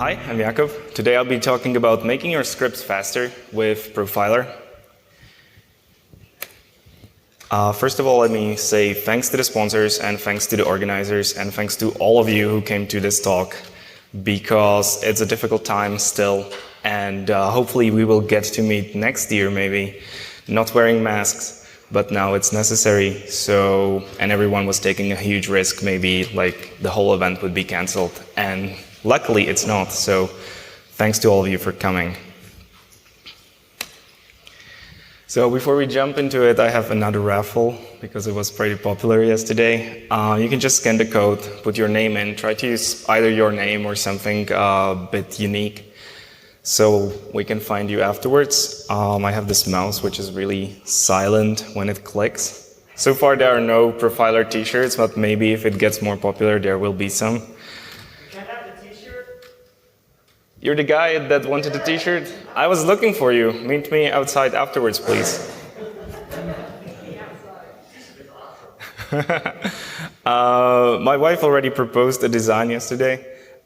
Hi, I'm Jakub. Today I'll be talking about making your scripts faster with Profiler. First of all, let me say thanks to the sponsors and thanks to the organizers and thanks to all of you who came to this talk, because it's a difficult time still, and hopefully we will get to meet next year maybe, not wearing masks, but now it's necessary. So, and everyone was taking a huge risk, maybe like the whole event would be cancelled, and luckily it's not. So thanks to all of you for coming. So before we jump into it, I have another raffle because it was pretty popular yesterday. You can just scan the code, put your name in, try to use either your name or something a bit unique so we can find you afterwards. I have this mouse which is really silent when it clicks. So far there are no Profiler t-shirts, but maybe if it gets more popular there will be some. Can I have the t-shirt? You're the guy that wanted the t-shirt? I was looking for you. Meet me outside afterwards, please. My wife already proposed a design yesterday,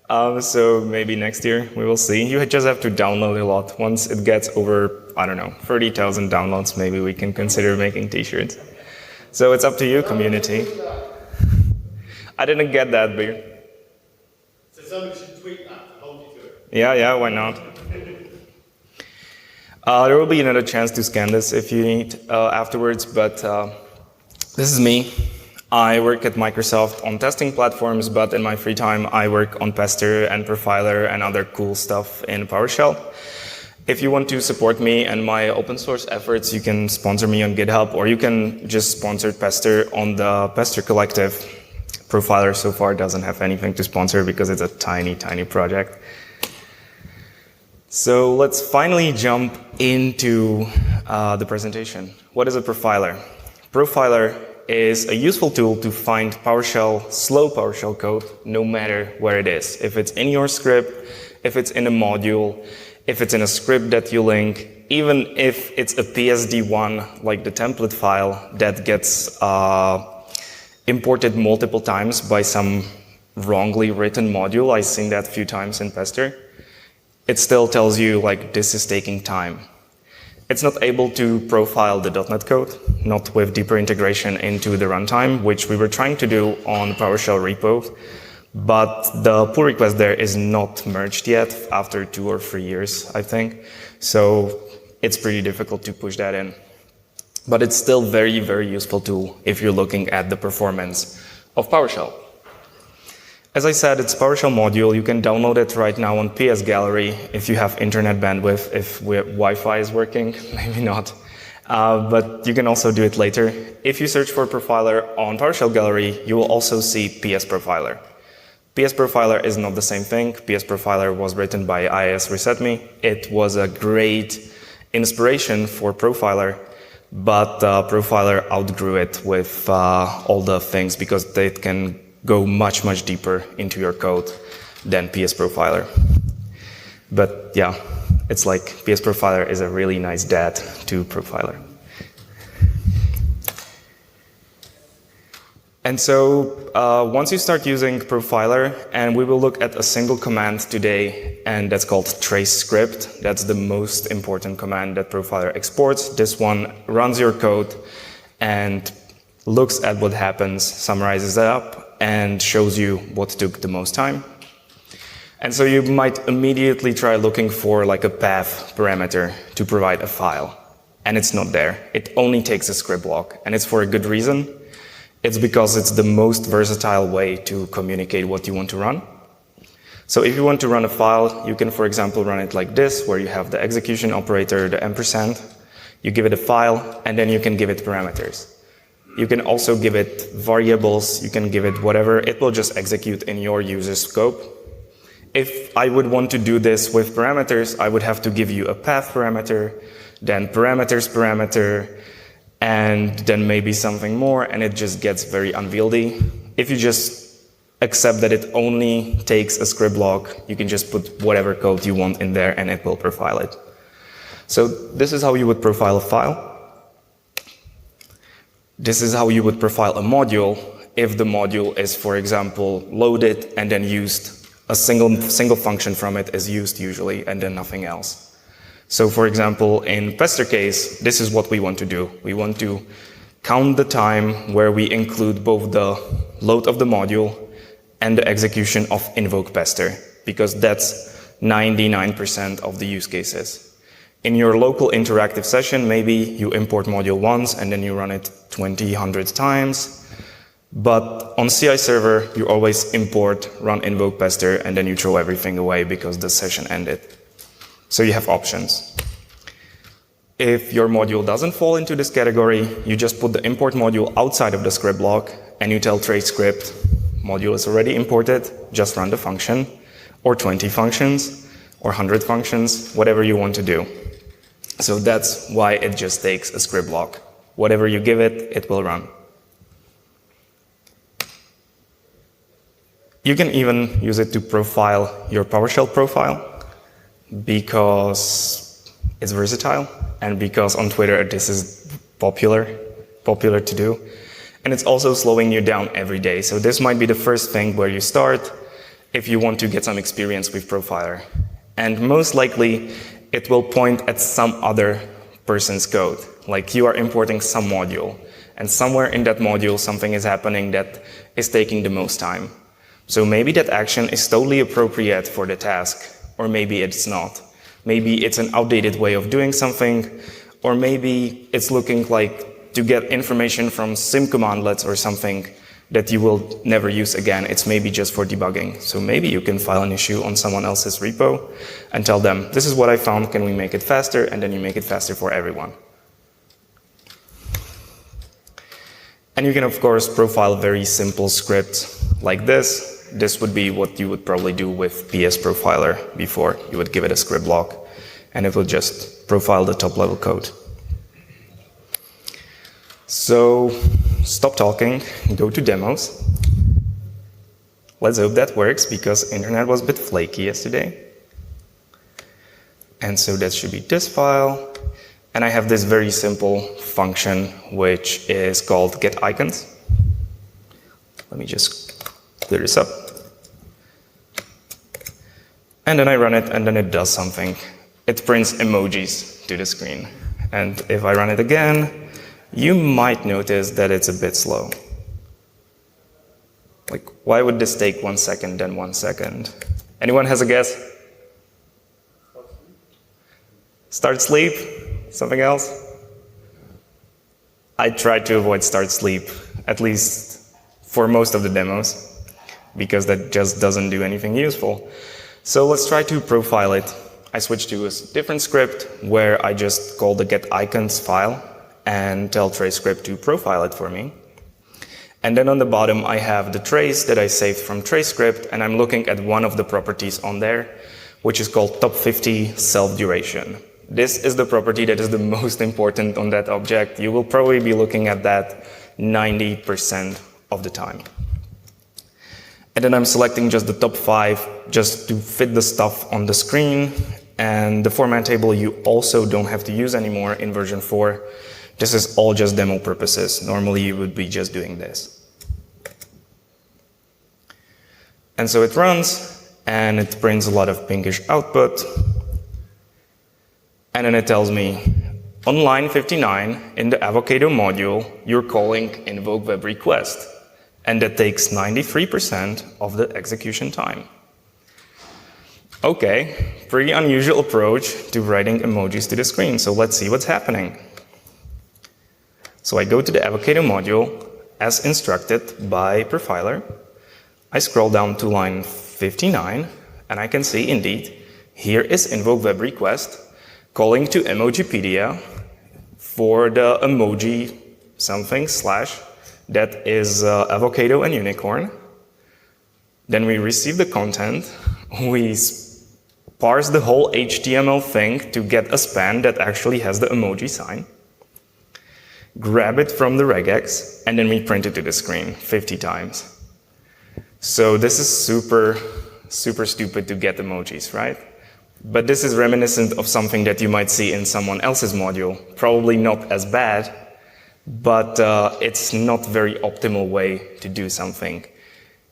so maybe next year we will see. You just have to download a lot. Once it gets over, I don't know, 30,000 downloads, maybe we can consider making t-shirts. So it's up to you, community. I didn't get that, but... So somebody should tweet that and hold you to it. Yeah, why not? There will be another chance to scan this if you need afterwards, but this is me. I work at Microsoft on testing platforms, but in my free time I work on Pester and Profiler and other cool stuff in PowerShell. If you want to support me and my open source efforts, you can sponsor me on GitHub, or you can just sponsor Pester on the Pester Collective. Profiler so far doesn't have anything to sponsor because it's a tiny, tiny project. So let's finally jump into the presentation. What is a profiler? Profiler is a useful tool to find PowerShell, slow PowerShell code, no matter where it is. If it's in your script, if it's in a module, if it's in a script that you link, even if it's a PSD1, like the template file that gets imported multiple times by some wrongly written module. I've seen that a few times in Pester. It still tells you like this is taking time. It's not able to profile the .NET code, not with deeper integration into the runtime, which we were trying to do on PowerShell repo, but the pull request there is not merged yet after 2 or 3 years, I think. So it's pretty difficult to push that in. But it's still very, very useful tool if you're looking at the performance of PowerShell. As I said, it's a PowerShell module. You can download it right now on PS Gallery if you have internet bandwidth, if Wi-Fi is working, maybe not. But you can also do it later. If you search for Profiler on PowerShell Gallery, you will also see PS Profiler. PS Profiler is not the same thing. PS Profiler was written by IIS Resetme. It was a great inspiration for Profiler, but Profiler outgrew it with all the things because they can go much, much deeper into your code than PS Profiler. But yeah, it's like PS Profiler is a really nice dad to Profiler. And so once you start using Profiler, and we will look at a single command today, and that's called trace script. That's the most important command that Profiler exports. This one runs your code and looks at what happens, summarizes it up, and shows you what took the most time. And so you might immediately try looking for like a path parameter to provide a file. And it's not there. It only takes a script block. And it's for a good reason. It's because it's the most versatile way to communicate what you want to run. So if you want to run a file, you can, for example, run it like this, where you have the execution operator, the ampersand. You give it a file, and then you can give it parameters. You can also give it variables, you can give it whatever, it will just execute in your user scope. If I would want to do this with parameters, I would have to give you a path parameter, then parameters parameter, and then maybe something more, and it just gets very unwieldy. If you just accept that it only takes a script block, you can just put whatever code you want in there and it will profile it. So this is how you would profile a file. This is how you would profile a module if the module is, for example, loaded and then used a single function from it is used usually, and then nothing else. So for example, in pester case, this is what we want to do. We want to count the time where we include both the load of the module and the execution of invoke pester, because that's 99% of the use cases. In your local interactive session, maybe you import module once and then you run it 20, 100 times. But on CI server, you always import, run invoke pester, and then you throw everything away because the session ended. So you have options. If your module doesn't fall into this category, you just put the import module outside of the script block and you tell trace script, module is already imported, just run the function, or 20 functions, or 100 functions, whatever you want to do. So that's why it just takes a script block. Whatever you give it, it will run. You can even use it to profile your PowerShell profile because it's versatile and because on Twitter this is popular to do. And it's also slowing you down every day. So this might be the first thing where you start if you want to get some experience with Profiler. And most likely it will point at some other person's code. Like you are importing some module and somewhere in that module something is happening that is taking the most time. So maybe that action is totally appropriate for the task, or maybe it's not. Maybe it's an outdated way of doing something, or maybe it's looking like to get information from sim commandlets or something that you will never use again. It's maybe just for debugging. So maybe you can file an issue on someone else's repo and tell them, this is what I found, can we make it faster? And then you make it faster for everyone. And you can, of course, profile very simple scripts like this. This would be what you would probably do with PS Profiler before. You would give it a script block, and it will just profile the top-level code. So stop talking, go to demos. Let's hope that works, because internet was a bit flaky yesterday. And so that should be this file. And I have this very simple function, which is called getIcons. Let me just clear this up. And then I run it, and then it does something. It prints emojis to the screen. And if I run it again, you might notice that it's a bit slow. Like, why would this take 1 second, then 1 second? Anyone has a guess? Start sleep? Something else? I tried to avoid start sleep, at least for most of the demos, because that just doesn't do anything useful. So let's try to profile it. I switched to a different script where I just call the getIcons file and tell trace script to profile it for me. And then on the bottom I have the trace that I saved from trace script, and I'm looking at one of the properties on there, which is called top 50 self duration. This is the property that is the most important on that object. You will probably be looking at that 90% of the time. And then I'm selecting just the top 5 just to fit the stuff on the screen. And the format table you also don't have to use anymore in version 4. This is all just demo purposes. Normally you would be just doing this. And so it runs, and it prints a lot of pinkish output. And then it tells me, on line 59 in the Avocado module, you're calling invoke web request. And that takes 93% of the execution time. Okay, pretty unusual approach to writing emojis to the screen, so let's see what's happening. So I go to the Avocado module as instructed by Profiler. I scroll down to line 59, and I can see indeed, here is invoke web request calling to Emojipedia for the emoji something slash that is avocado and unicorn. Then we receive the content, we parse the whole HTML thing to get a span that actually has the emoji sign, grab it from the regex, and then we print it to the screen 50 times. So this is super stupid to get emojis, right? But this is reminiscent of something that you might see in someone else's module. Probably not as bad, but it's not very optimal way to do something.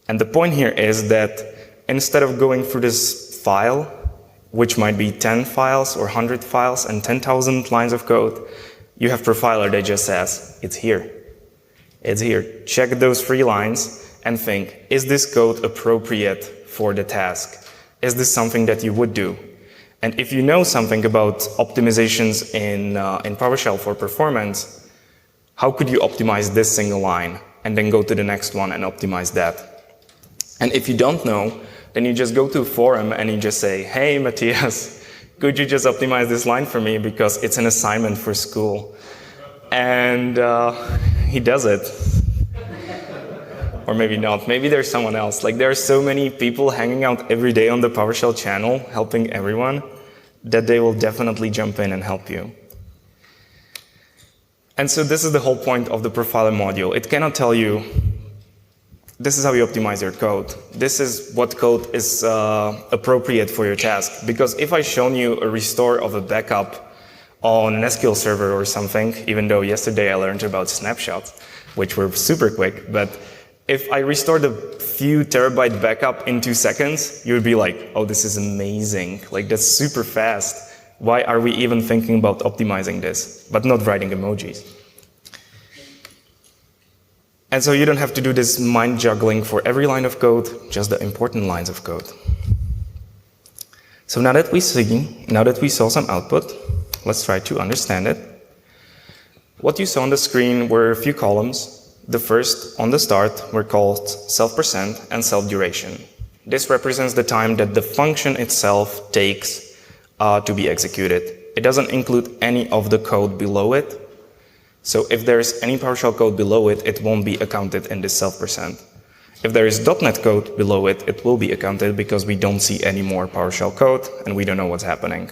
And the point here is that instead of going through this file, which might be 10 files or 100 files and 10,000 lines of code, you have Profiler that just says, it's here. It's here. Check those 3 lines and think, is this code appropriate for the task? Is this something that you would do? And if you know something about optimizations in PowerShell for performance, how could you optimize this single line and then go to the next one and optimize that? And if you don't know, then you just go to a forum and you just say, hey, Matthias, could you just optimize this line for me because it's an assignment for school? And he does it. Or maybe not. Maybe there's someone else. Like, there are so many people hanging out every day on the PowerShell channel, helping everyone, that they will definitely jump in and help you. And so this is the whole point of the Profiler module. It cannot tell you, this is how you optimize your code. This is what code is appropriate for your task. Because if I've shown you a restore of a backup on an SQL server or something, even though yesterday I learned about snapshots, which were super quick, but if I restored a few terabyte backup in 2 seconds, you would be like, oh, this is amazing. Like, that's super fast. Why are we even thinking about optimizing this, but not writing emojis? And so you don't have to do this mind juggling for every line of code, just the important lines of code. So now that we saw some output, let's try to understand it. What you saw on the screen were a few columns. The first, on the start, were called self% and self-duration. This represents the time that the function itself takes to be executed. It doesn't include any of the code below it. So if there's any PowerShell code below it, it won't be accounted in this self%. If there is .NET code below it, it will be accounted because we don't see any more PowerShell code and we don't know what's happening.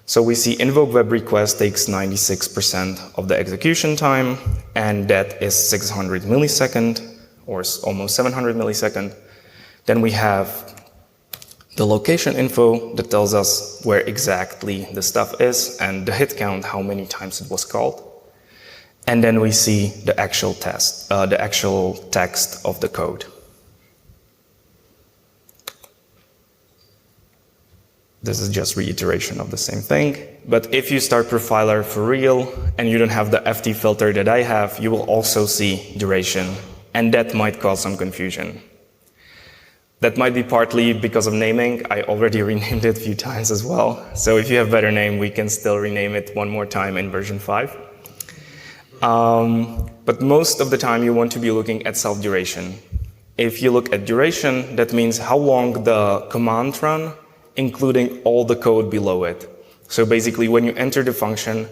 So we see invoke web request takes 96% of the execution time, and that is 600 millisecond, or almost 700 millisecond. Then we have the location info that tells us where exactly the stuff is, and the hit count, how many times it was called. And then we see the actual text of the code. This is just reiteration of the same thing. But if you start Profiler for real and you don't have the FT filter that I have, you will also see duration, and that might cause some confusion. That might be partly because of naming. I already renamed it a few times as well. So if you have a better name, we can still rename it one more time in version 5. But most of the time you want to be looking at self-duration. If you look at duration, that means how long the command run, including all the code below it. So basically, when you enter the function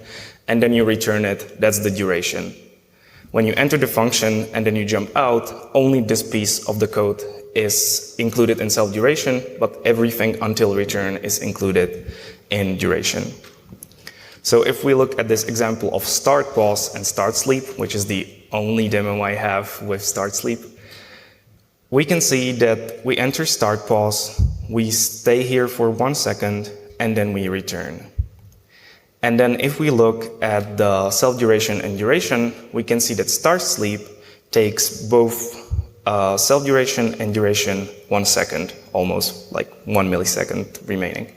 and then you return it, that's the duration. When you enter the function and then you jump out, only this piece of the code is included in self-duration, but everything until return is included in duration. So if we look at this example of start pause and start sleep, which is the only demo I have with start sleep, we can see that we enter start pause, we stay here for 1 second, and then we return. And then if we look at the self-duration and duration, we can see that start sleep takes both self-duration and duration 1 second, almost like 1 millisecond remaining.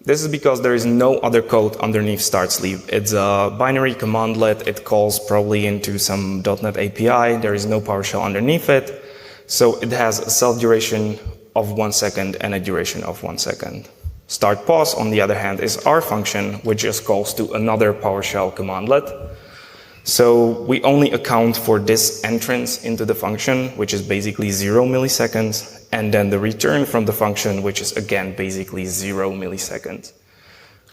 This is because there is no other code underneath start sleep. It's a binary commandlet. It calls probably into some .NET API. There is no PowerShell underneath it. So it has a self-duration of 1 second and a duration of 1 second. Start pause, on the other hand, is our function, which just calls to another PowerShell commandlet. So we only account for this entrance into the function, which is basically 0 milliseconds, and then the return from the function, which is again basically 0 milliseconds.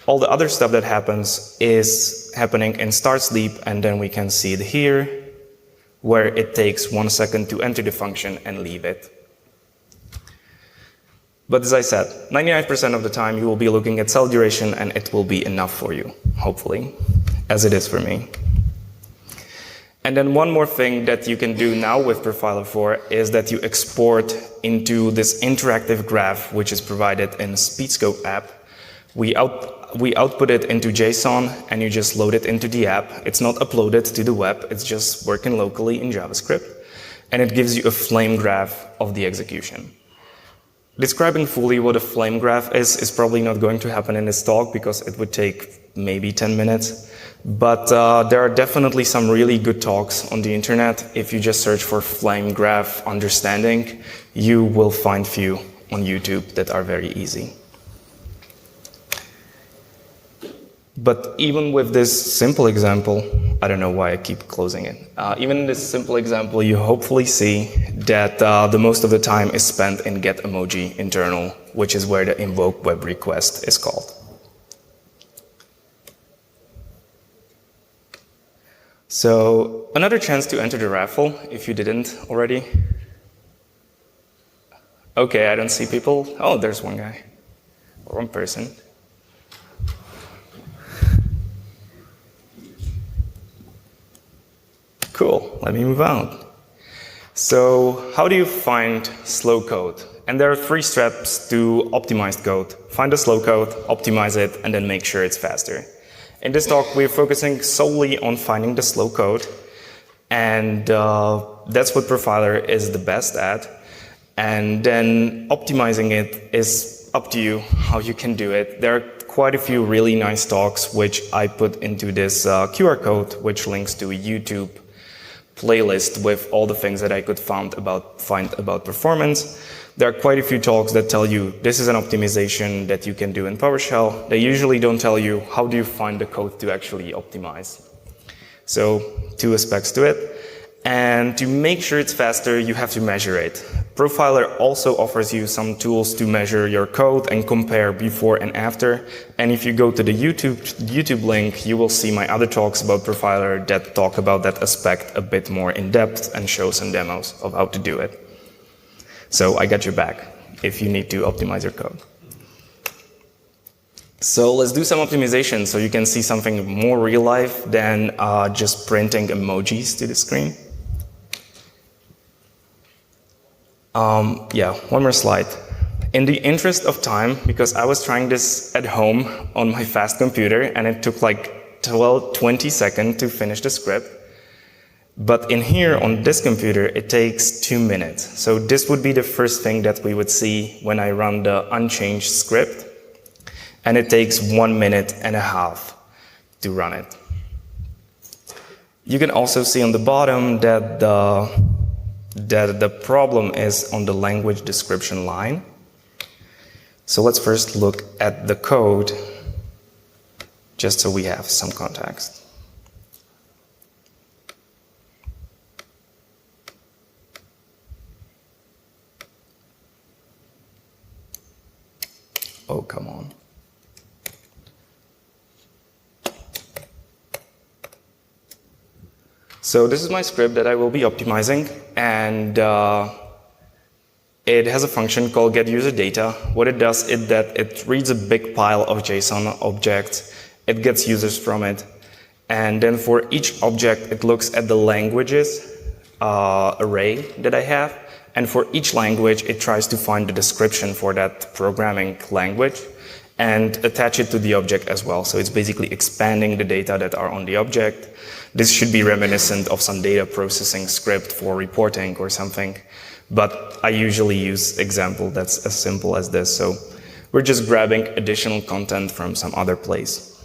All the other stuff that happens is happening in start sleep, and then we can see it here, where it takes 1 second to enter the function and leave it. But as I said, 99% of the time you will be looking at cell duration, and it will be enough for you, hopefully, as it is for me. And then one more thing that you can do now with Profiler 4 is that you export into this interactive graph, which is provided in the Speedscope app. We output it into JSON, and you just load it into the app. It's not uploaded to the web. It's just working locally in JavaScript. and it gives you a flame graph of the execution. Describing fully what a flame graph is probably not going to happen in this talk because it would take maybe 10 minutes. But there are definitely some really good talks on the internet. If you just search for flame graph understanding, you will find few on YouTube that are very easy. But even with this simple example, I don't know why I keep closing it. Even in this simple example, you hopefully see that the most of the time is spent in get emoji internal, which is where the invoke web request is called. So another chance to enter the raffle, if you didn't already. Okay, I don't see people. Oh, there's one guy, or one person. Cool, let me move on. So how do you find slow code? And there are 3 steps to optimized code. Find the slow code, optimize it, and then make sure it's faster. In this talk, we're focusing solely on finding the slow code, and that's what Profiler is the best at. And then optimizing it is up to you how you can do it. There are quite a few really nice talks which I put into this QR code, which links to a YouTube playlist with all the things that I could find about performance. There are quite a few talks that tell you this is an optimization that you can do in PowerShell. They usually don't tell you how do you find the code to actually optimize. So 2 aspects to it. And to make sure it's faster, you have to measure it. Profiler also offers you some tools to measure your code and compare before and after. And if you go to the YouTube link, you will see my other talks about Profiler that talk about that aspect a bit more in depth and show some demos of how to do it. So I got your back if you need to optimize your code. So let's do some optimization so you can see something more real life than just printing emojis to the screen. Yeah, one more slide. In the interest of time, because I was trying this at home on my fast computer and it took like 20 seconds to finish the script. But in here on this computer, it takes 2 minutes. So this would be the first thing that we would see when I run the unchanged script. And it takes 1.5 minutes to run it. You can also see on the bottom that the problem is on the language description line. So let's first look at the code, just so we have some context. Oh, come on. So this is my script that I will be optimizing, and it has a function called getUserData. What it does is that it reads a big pile of JSON objects, it gets users from it, and then for each object it looks at the languages array that I have, and for each language it tries to find the description for that programming language and attach it to the object as well. So it's basically expanding the data that are on the object. This should be reminiscent of some data processing script for reporting or something, but I usually use example that's as simple as this. So we're just grabbing additional content from some other place.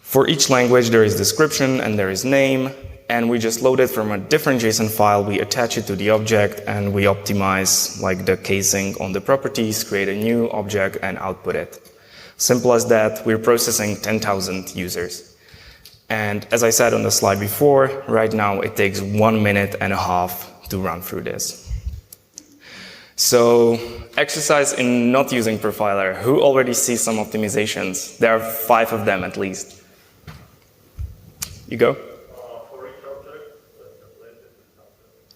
For each language there is description and there is name, and we just load it from a different JSON file, we attach it to the object, and we optimize like the casing on the properties, create a new object and output it. Simple as that. We're processing 10,000 users. And as I said on the slide before, right now it takes 1.5 minutes to run through this. So exercise in not using Profiler. Who already sees some optimizations? There are 5 of them at least. You go? For each object,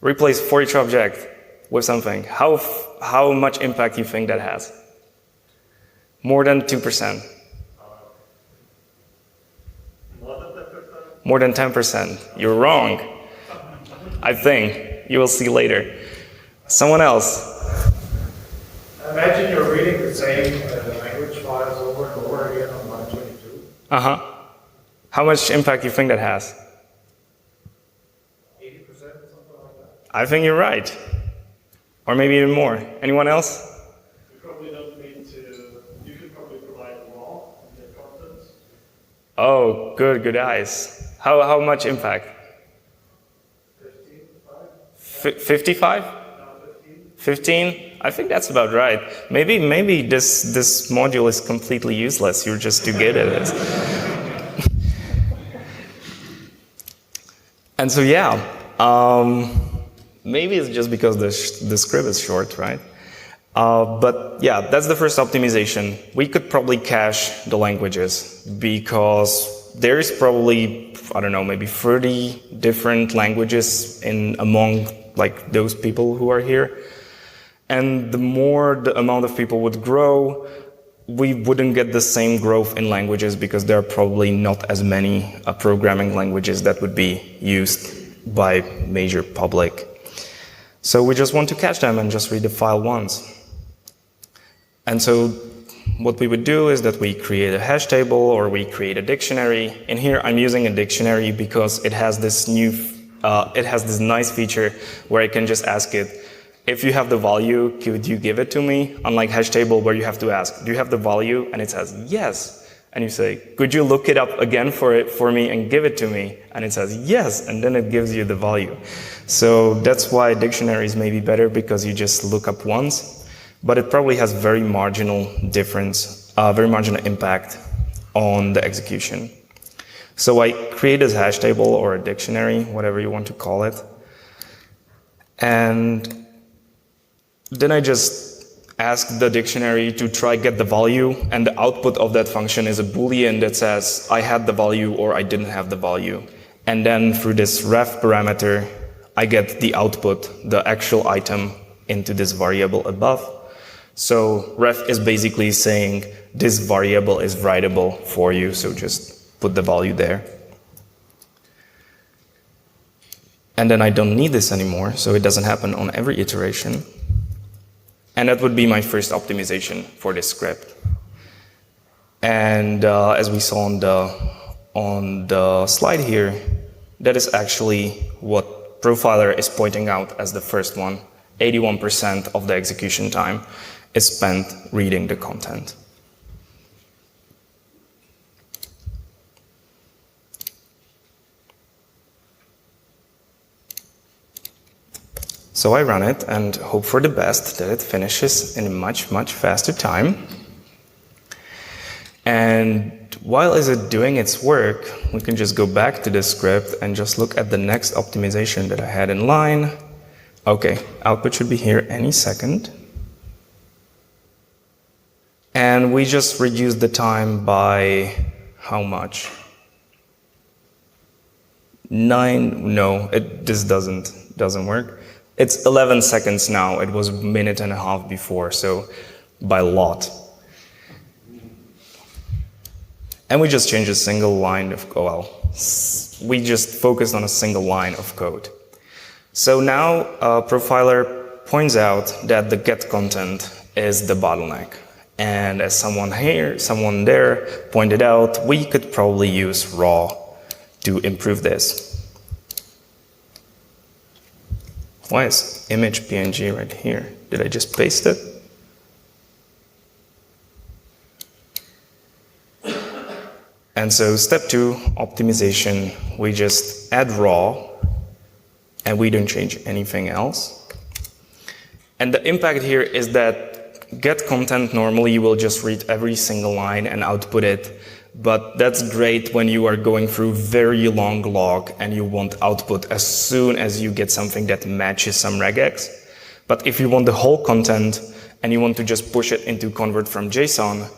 Replace for each object with something. How much impact you think that has? More than 2%. More than 10%. You're wrong. I think. You will see later. Someone else. Imagine you're reading the same language files over and over again on line 22. How much impact you think that has? 80% or something like that. I think you're right. Or maybe even more. Anyone else? You probably don't need to, you could probably provide raw and get contents. Oh, good eyes. How much impact? 55? 15? I think that's about right. Maybe this module is completely useless. You're just too good at it. And so yeah, maybe it's just because the script is short, right? But yeah, that's the first optimization. We could probably cache the languages because there is probably, I don't know, maybe 30 different languages among like those people who are here. And the more the amount of people would grow, we wouldn't get the same growth in languages because there are probably not as many programming languages that would be used by major public. So we just want to catch them and just read the file once. And so what we would do is that we create a hash table or we create a dictionary. In here I'm using a dictionary because it has this nice feature where I can just ask it, if you have the value, could you give it to me? Unlike hash table where you have to ask, do you have the value? And it says yes. And you say, could you look it up again for me and give it to me? And it says yes, and then it gives you the value. So that's why dictionaries may be better because you just look up once, but it probably has very marginal difference, very marginal impact on the execution. So I create this hash table or a dictionary, whatever you want to call it. And then I just ask the dictionary to try get the value, and the output of that function is a Boolean that says I had the value or I didn't have the value. And then through this ref parameter, I get the output, the actual item, into this variable above. So ref is basically saying this variable is writable for you, so just put the value there. And then I don't need this anymore, so it doesn't happen on every iteration. And that would be my first optimization for this script. And as we saw on the slide here, that is actually what Profiler is pointing out as the first one. 81% of the execution time is spent reading the content. So I run it and hope for the best that it finishes in a much faster time. And while is it doing its work, we can just go back to the script and just look at the next optimization that I had in line. Okay, output should be here any second. And we just reduced the time by how much? 9, no, this doesn't work. It's 11 seconds now. It was a minute and a half before, so by a lot. And we just changed a single line of code. We just focused on a single line of code. So now Profiler points out that the get content is the bottleneck. And as someone there pointed out, we could probably use raw to improve this. Why is image PNG right here? Did I just paste it? And so step 2, optimization. We just add raw and we don't change anything else. And the impact here is that get content normally you will just read every single line and output it. But that's great when you are going through very long log and you want output as soon as you get something that matches some regex. But if you want the whole content and you want to just push it into convert from JSON,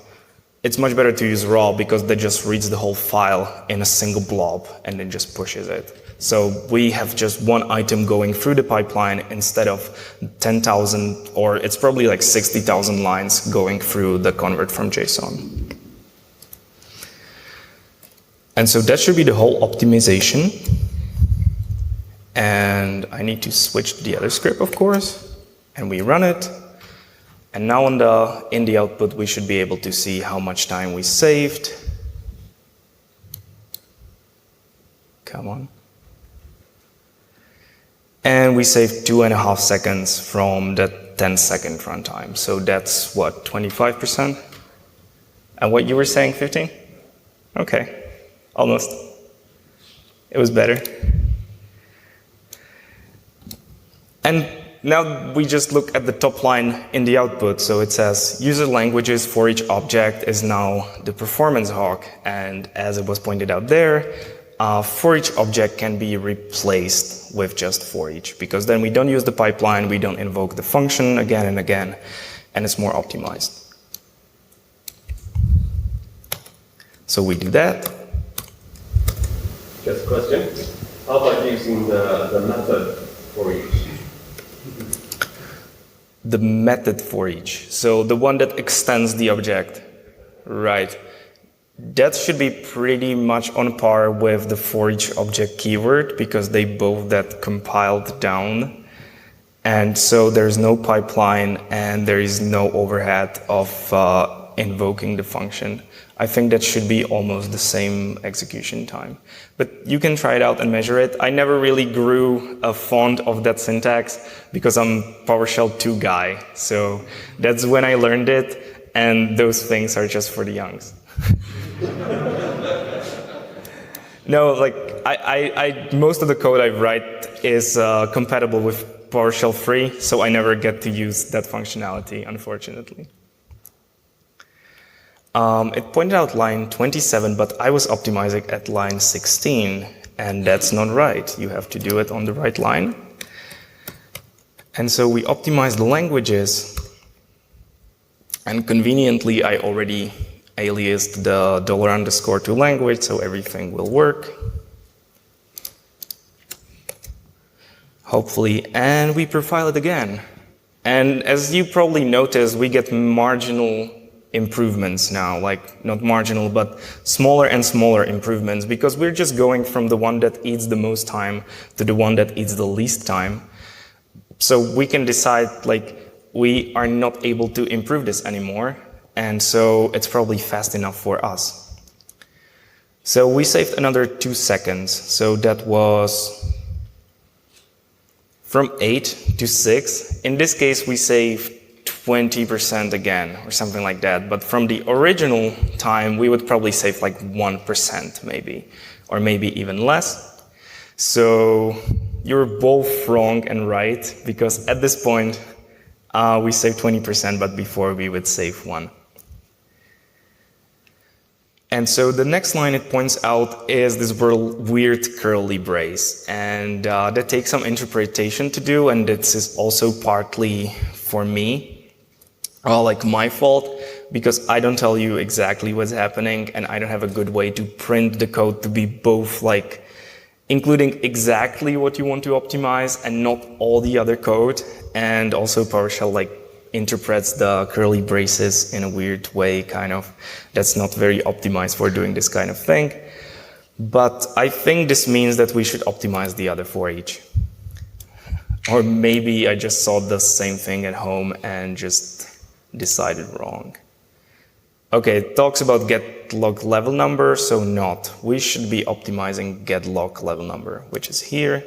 it's much better to use raw because that just reads the whole file in a single blob and then just pushes it. So we have just one item going through the pipeline instead of 10,000, or it's probably like 60,000 lines going through the convert from JSON. And so that should be the whole optimization. And I need to switch to the other script, of course. And we run it. And now in the output, we should be able to see how much time we saved. Come on. And we saved 2.5 seconds from the 10-second runtime. So that's what, 25%? And what you were saying, 15? Okay, almost. It was better. And now we just look at the top line in the output. So it says user languages for each object is now the performance hog. And as it was pointed out there, for each object can be replaced with just for each, because then we don't use the pipeline, we don't invoke the function again and again, and it's more optimized. So we do that. Just a question. How about using the method for each? The method for each. So the one that extends the object. Right. That should be pretty much on par with the for each object keyword, because they both get compiled down. And so there's no pipeline and there is no overhead of invoking the function. I think that should be almost the same execution time. But you can try it out and measure it. I never really grew fond of that syntax because I'm PowerShell 2 guy. So that's when I learned it, and those things are just for the youngs. No, like most of the code I write is compatible with PowerShell 3, so I never get to use that functionality, unfortunately. It pointed out line 27, but I was optimizing at line 16, and that's not right. You have to do it on the right line. And so we optimized the languages, and conveniently I already aliased the $_ to language, so everything will work. Hopefully, and we profile it again. And as you probably noticed, we get marginal improvements now, like not marginal, but smaller and smaller improvements, because we're just going from the one that eats the most time to the one that eats the least time. So we can decide, like, we are not able to improve this anymore, and so it's probably fast enough for us. So we saved another 2 seconds, so that was from 8 to 6. In this case, we saved 20% again, or something like that. But from the original time, we would probably save like 1% maybe, or maybe even less. So you're both wrong and right, because at this point, we saved 20%, but before we would save 1. And so the next line it points out is this weird curly brace. And that takes some interpretation to do, and this is also partly for me, like my fault, because I don't tell you exactly what's happening, and I don't have a good way to print the code to be both like including exactly what you want to optimize and not all the other code. And also PowerShell like interprets the curly braces in a weird way, kind of. That's not very optimized for doing this kind of thing. But I think this means that we should optimize the other for each. Or maybe I just saw the same thing at home and just decided wrong. Okay, it talks about get log level number, so not. We should be optimizing get log level number, which is here.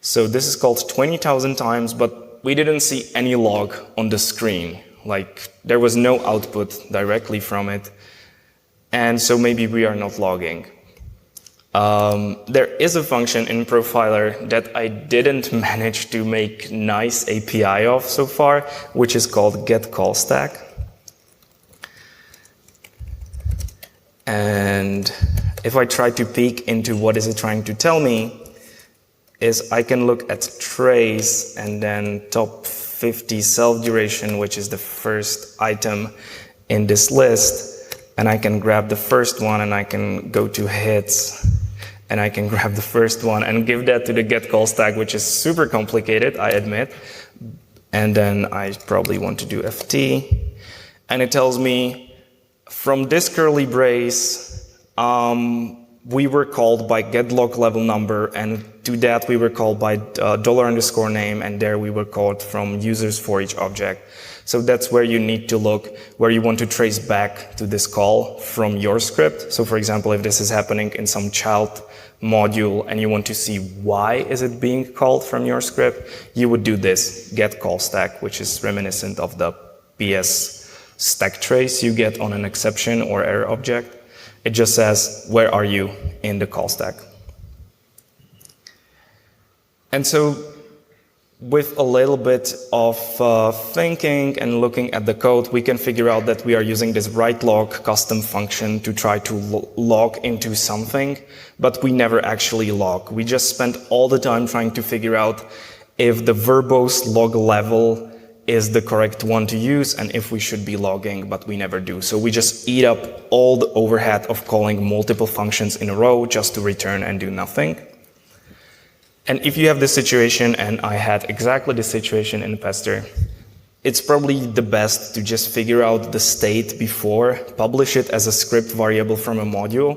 So this is called 20,000 times, but we didn't see any log on the screen. Like, there was no output directly from it. And so maybe we are not logging. There is a function in Profiler that I didn't manage to make nice API of so far, which is called getCallStack. And if I try to peek into what is it trying to tell me, is I can look at trace and then top 50 self-duration, which is the first item in this list, and I can grab the first one and I can go to hits, and I can grab the first one and give that to the getCallStack, which is super complicated, I admit. And then I probably want to do FT, and it tells me from this curly brace, we were called by getLog level number, and to that we were called by $_ name, and there we were called from users for each object. So that's where you need to look, where you want to trace back to this call from your script. So for example, if this is happening in some child module and you want to see why is it being called from your script, you would do this get call stack, which is reminiscent of the PS stack trace you get on an exception or error object. It just says, where are you in the call stack? And so with a little bit of thinking and looking at the code, we can figure out that we are using this write-log custom function to try to log into something, but we never actually log. We just spend all the time trying to figure out if the verbose log level is the correct one to use and if we should be logging, but we never do. So we just eat up all the overhead of calling multiple functions in a row just to return and do nothing. And if you have this situation, and I had exactly this situation in Pester, it's probably the best to just figure out the state before, publish it as a script variable from a module,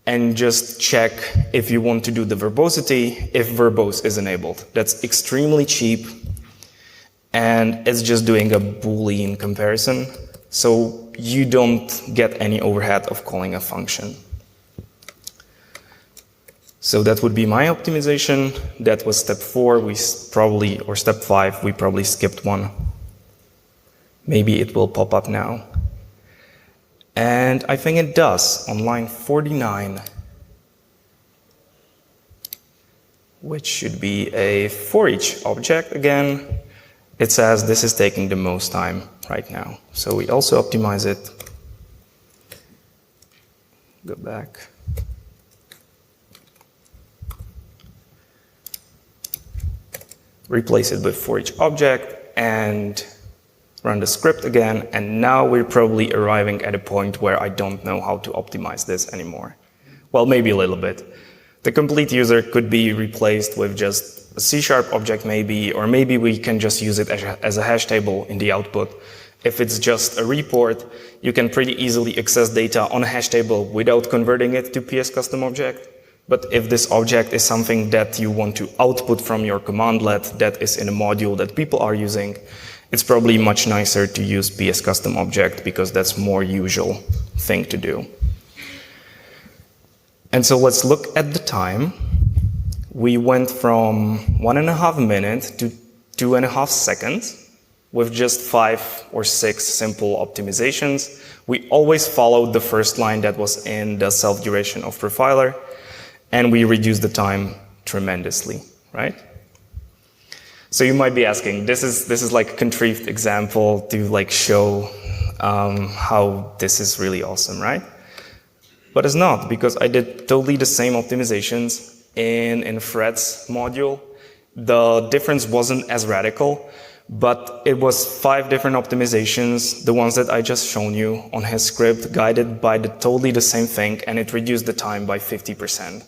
and just check if you want to do the verbosity, if verbose is enabled. That's extremely cheap, and it's just doing a Boolean comparison, so you don't get any overhead of calling a function. So that would be my optimization. That was step 4. Or step 5, we probably skipped one. Maybe it will pop up now. And I think it does on line 49, which should be a for each object again. It says this is taking the most time right now. So we also optimize it. Go back. Replace it with for each object and run the script again, and now we're probably arriving at a point where I don't know how to optimize this anymore. Well, maybe a little bit. The complete user could be replaced with just a C# object maybe, or maybe we can just use it as a hash table in the output. If it's just a report, you can pretty easily access data on a hash table without converting it to PS custom object. But if this object is something that you want to output from your commandlet that is in a module that people are using, it's probably much nicer to use PS custom object because that's more usual thing to do. And so let's look at the time. We went from 1.5 minutes to 2.5 seconds with just 5 or 6 simple optimizations. We always followed the first line that was in the self-duration of Profiler, and we reduced the time tremendously, right? So you might be asking, this is like a contrived example to like show how this is really awesome, right? But it's not, because I did totally the same optimizations in Fred's module. The difference wasn't as radical, but it was 5 different optimizations, the ones that I just shown you on his script, guided by totally the same thing, and it reduced the time by 50%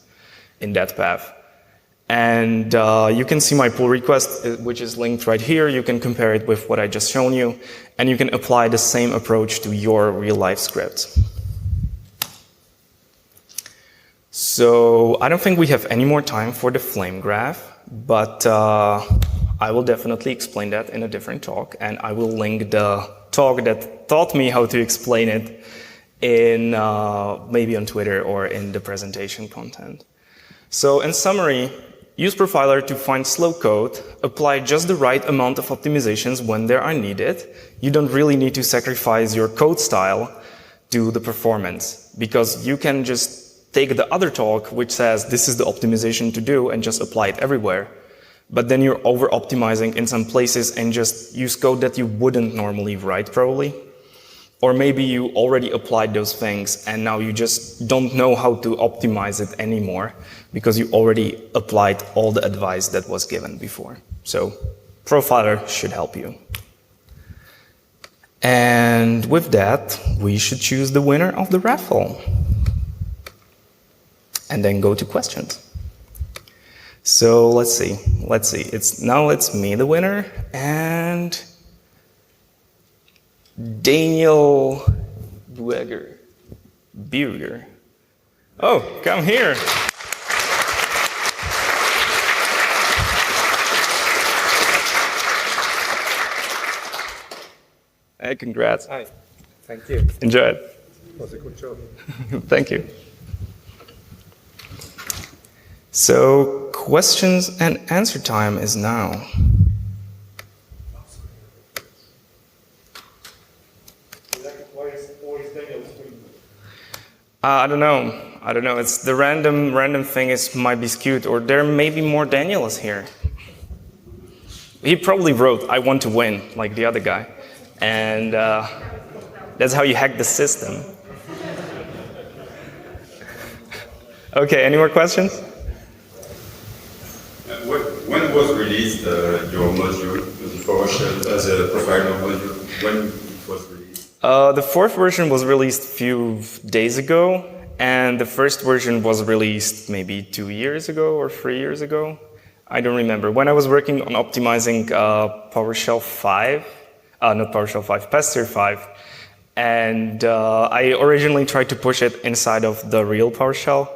in that path. And you can see my pull request, which is linked right here. You can compare it with what I just shown you, and you can apply the same approach to your real-life scripts. So I don't think we have any more time for the flame graph, but I will definitely explain that in a different talk, and I will link the talk that taught me how to explain it in maybe on Twitter or in the presentation content. So in summary, use Profiler to find slow code, apply just the right amount of optimizations when they are needed. You don't really need to sacrifice your code style to the performance, because you can just take the other talk which says this is the optimization to do and just apply it everywhere. But then you're over-optimizing in some places and just use code that you wouldn't normally write probably. Or maybe you already applied those things and now you just don't know how to optimize it anymore because you already applied all the advice that was given before. So Profiler should help you. And with that, we should choose the winner of the raffle. And then go to questions. So let's see. Now it's me, the winner, and Daniel Burger. Oh, come here. Hey, congrats. Hi. Thank you. Enjoy it. It was a good job. Thank you. So, questions and answer time is now. I don't know. I don't know. It's the random thing might be skewed, or there may be more Daniels here. He probably wrote, "I want to win," like the other guy, and that's how you hack the system. Okay. Any more questions? When was released your module, the PowerShell as a profiler module? When it was released? The fourth version was released a few days ago, and the first version was released maybe 2 years ago or 3 years ago. I don't remember. When I was working on optimizing PowerShell 5, not PowerShell 5, PSConfEU 5, and I originally tried to push it inside of the real PowerShell,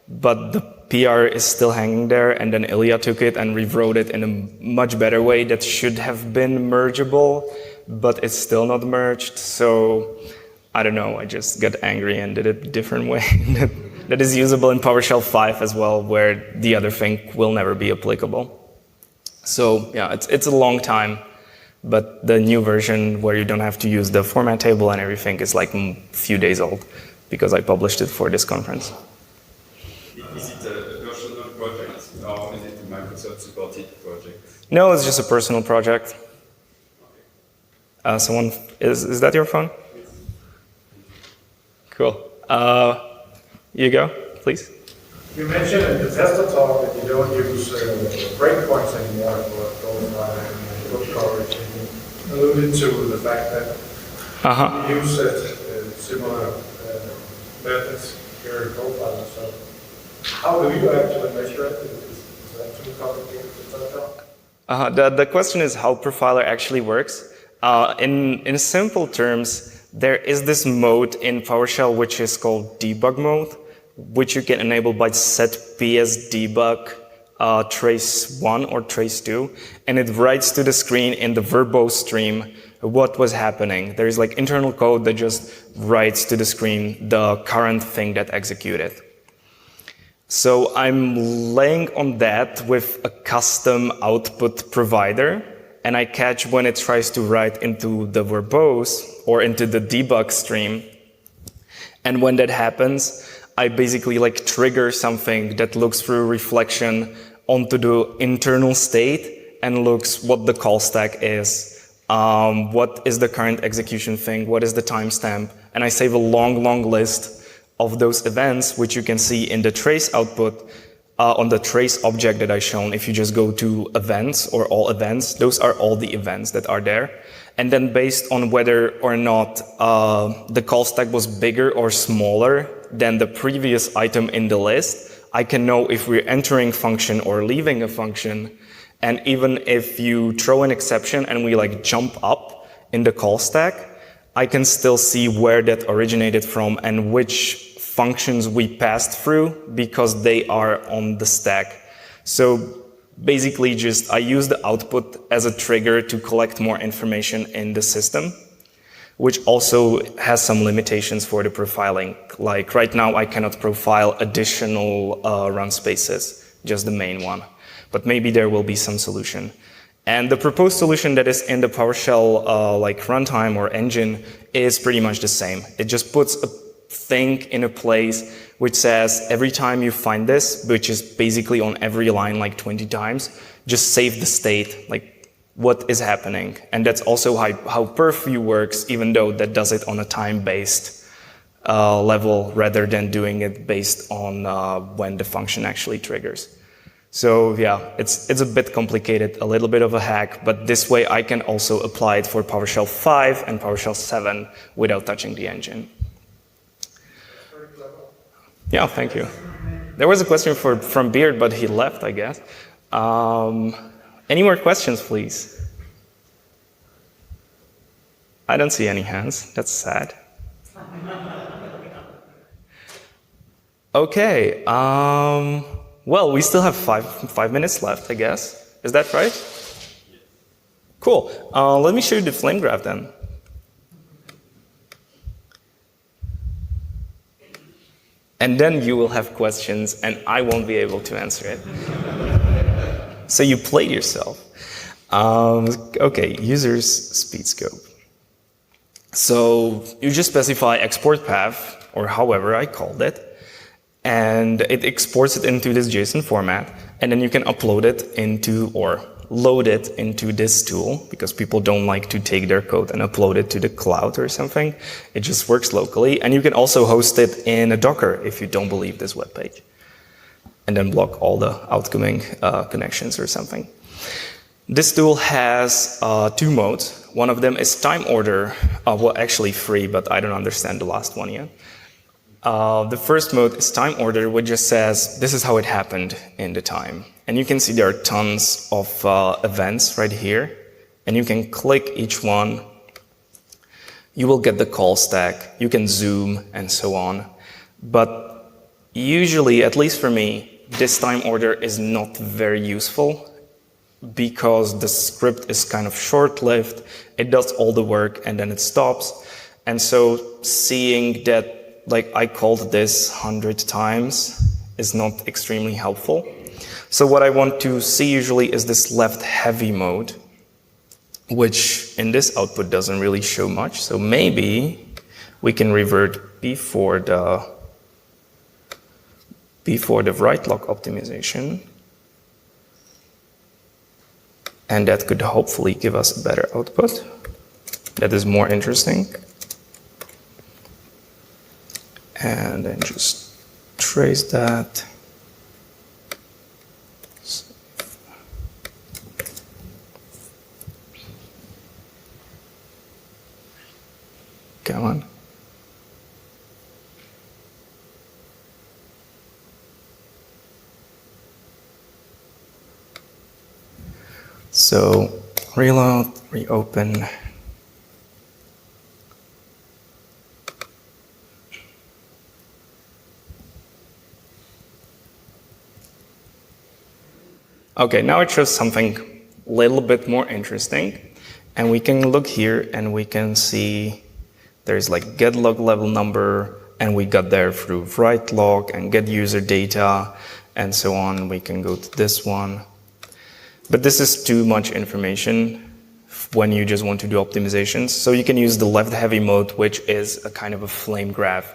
but the PR is still hanging there, and then Ilya took it and rewrote it in a much better way that should have been mergeable, but it's still not merged, so I don't know, I just got angry and did it a different way that is usable in PowerShell 5 as well, where the other thing will never be applicable. So yeah, it's a long time, but the new version where you don't have to use the format table and everything is like a few days old, because I published it for this conference. Is it a personal project or is it a Microsoft supported project? No, it's just a personal project. Someone, is that your phone? Cool. You go, please. You mentioned in the tester talk that you don't use breakpoints anymore for profile and book coverage. You alluded to the fact that you use similar methods here in profile. So how do you actually measure it? Is that too complicated to touch on? The question is how Profiler actually works. In simple terms, there is this mode in PowerShell which is called debug mode, which you can enable by set ps debug trace1 or trace2, and it writes to the screen in the verbose stream what was happening. There is like internal code that just writes to the screen the current thing that executed. So I'm laying on that with a custom output provider, and I catch when it tries to write into the verbose or into the debug stream. And when that happens, I basically like trigger something that looks through reflection onto the internal state and looks what the call stack is, what is the current execution thing, what is the timestamp, and I save a long list of those events, which you can see in the trace output on the trace object that I shown. If you just go to events or all events, those are all the events that are there. And then based on whether or not the call stack was bigger or smaller than the previous item in the list, I can know if we're entering function or leaving a function. And even if you throw an exception and we like jump up in the call stack, I can still see where that originated from and which functions we passed through because they are on the stack. So basically just I use the output as a trigger to collect more information in the system, which also has some limitations for the profiling. Like right now I cannot profile additional run spaces, just the main one. But maybe there will be some solution. And the proposed solution that is in the PowerShell like runtime or engine is pretty much the same. It just puts a thing in a place which says every time you find this, which is basically on every line like 20 times, just save the state, like what is happening. And that's also how PerfView works, even though that does it on a time-based level rather than doing it based on when the function actually triggers. So yeah, it's a bit complicated, a little bit of a hack, but this way I can also apply it for PowerShell 5 and PowerShell 7 without touching the engine. Yeah, thank you. There was a question from Beard, but he left, I guess. Any more questions, please? I don't see any hands. That's sad. Okay. Well, we still have five minutes left, I guess. Is that right? Cool. Let me show you the flame graph then. And then you will have questions and I won't be able to answer it. So you played yourself. Okay, users speed scope. So you just specify export path, or however I called it, and it exports it into this JSON format, and then you can upload it into, or load it into this tool, because people don't like to take their code and upload it to the cloud or something. It just works locally, and you can also host it in a Docker if you don't believe this web page, and then block all the outgoing connections or something. This tool has 2 modes. One of them is time order, well, actually free, but I don't understand the last one yet. The first mode is time order, which just says this is how it happened in the time. And you can see there are tons of events right here, and you can click each one. You will get the call stack, you can zoom, and so on. But usually, at least for me, this time order is not very useful, because the script is kind of short-lived, it does all the work and then it stops. And so seeing that, like, I called this 100 times is not extremely helpful. So what I want to see usually is this left heavy mode, which in this output doesn't really show much. So maybe we can revert before the write lock optimization. And that could hopefully give us a better output that is more interesting. And then just trace that. Come on. So reload, reopen. Okay, now it shows something a little bit more interesting. And we can look here and we can see there's like get log level number, and we got there through write log and get user data and so on. We can go to this one. But this is too much information when you just want to do optimizations. So you can use the left heavy mode, which is a kind of a flame graph.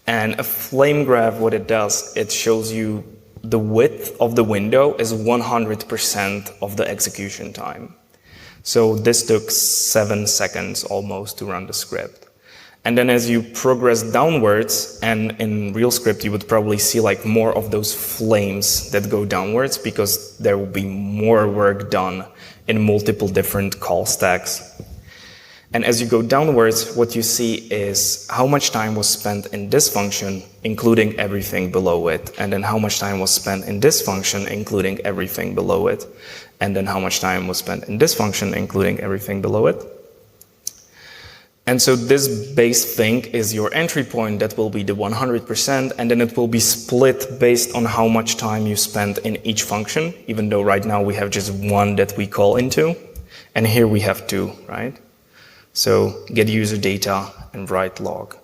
And a flame graph, what it does, it shows you the width of the window is 100% of the execution time. So this took 7 seconds almost to run the script. And then as you progress downwards, and in real script you would probably see like more of those flames that go downwards, because there will be more work done in multiple different call stacks. And as you go downwards, what you see is how much time was spent in this function, including everything below it, and then how much time was spent in this function, including everything below it, and then how much time was spent in this function, including everything below it. And so this base thing is your entry point that will be the 100%, and then it will be split based on how much time you spend in each function, even though right now we have just one that we call into, and here we have 2, right? So get user data and write log.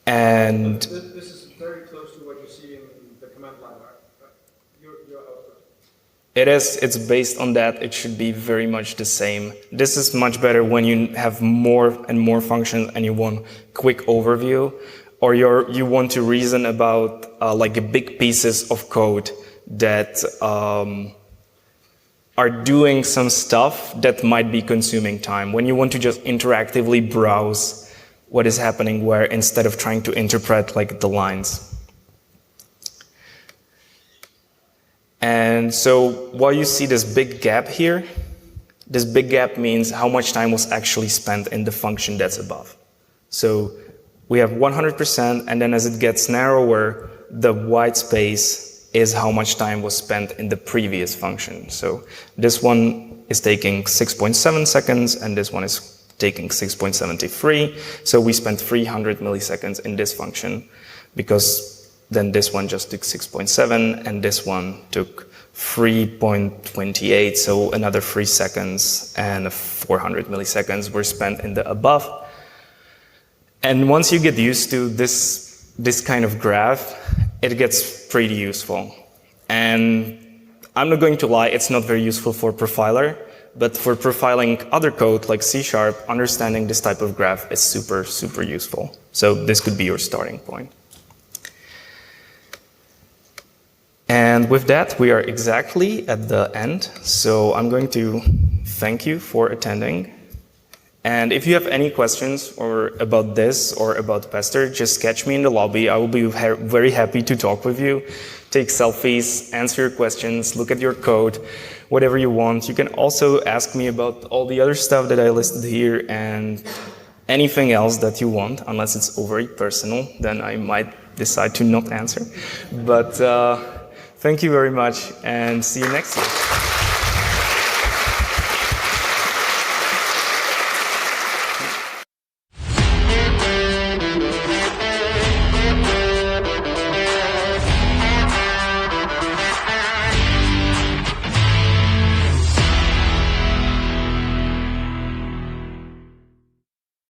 And This is very close to what you see in the command line, your output. it's based on that. It should be very much the same. This is much better when you have more and more functions and you want quick overview, or you want to reason about like big pieces of code that are doing some stuff that might be consuming time. When you want to just interactively browse what is happening where, instead of trying to interpret like the lines. And so while you see this big gap here, this big gap means how much time was actually spent in the function that's above. So we have 100%, and then as it gets narrower, the white space is how much time was spent in the previous function. So this one is taking 6.7 seconds, and this one is taking 6.73. So we spent 300 milliseconds in this function, because then this one just took 6.7, and this one took 3.28, so another 3 seconds, and 400 milliseconds were spent in the above. And once you get used to this kind of graph, it gets pretty useful. And I'm not going to lie, it's not very useful for Profiler, but for profiling other code like C#, understanding this type of graph is super, super useful. So this could be your starting point. And with that, we are exactly at the end. So I'm going to thank you for attending. And if you have any questions or about this or about Pester, just catch me in the lobby. I will be very happy to talk with you, take selfies, answer your questions, look at your code, whatever you want. You can also ask me about all the other stuff that I listed here and anything else that you want, unless it's very personal, then I might decide to not answer. But thank you very much and see you next year.